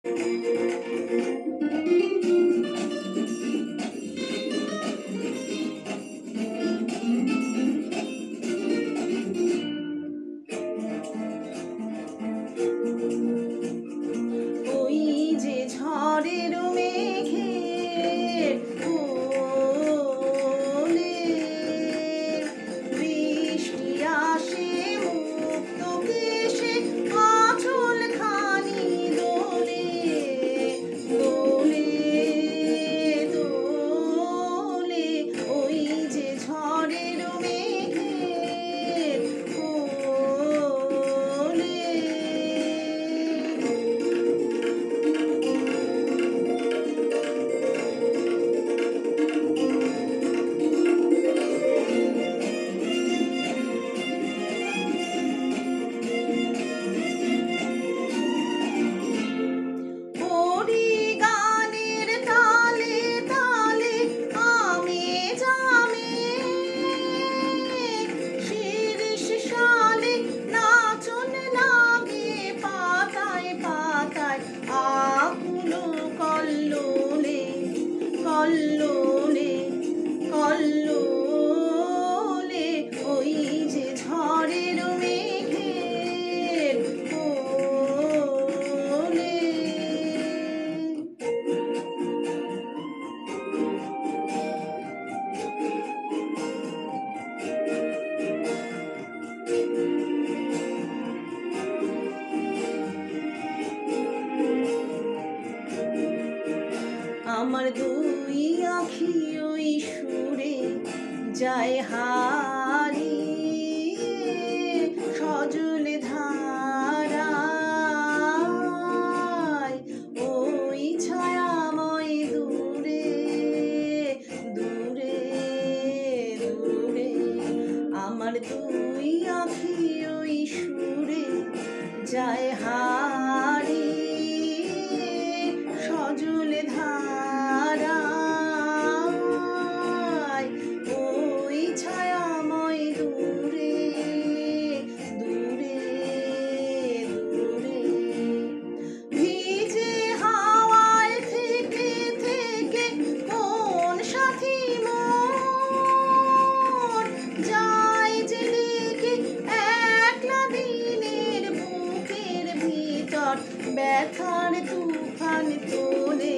ওই যে ঝড়ের মেঘের কোলে বৃষ্টি আসে মুক্ত কেশে আঁচল খানি দোলে দোলে দোলে। ওই যে ঝড়ের মেঘের কোলে। ওরি গানের তালে তালে জামে শিরিষ শালে নাচন লাগে পাতায় পাতায় আকুল কল্লোলে কল্লোলে কল্লোলে। ওই যে ঝড়ের মেঘের কোলে। আমার দুই আঁখি ওই সুরে যায় হারিয়ে সজল ধারায়। ওই ছায়াময় দূরে দূরে দূরে। আমার দুই আঁখি ওই সুরে যায় হারিয়ে সজল ধারায়। ওই ছায়াময় দূরে দূরে দূরে। ভিজে হাওয়ায় থেকে থেকে কোন সাথী মোর যায় যে লেগে একলা দিনের বুকের ভিতর ব্যথার তুফান তোলে।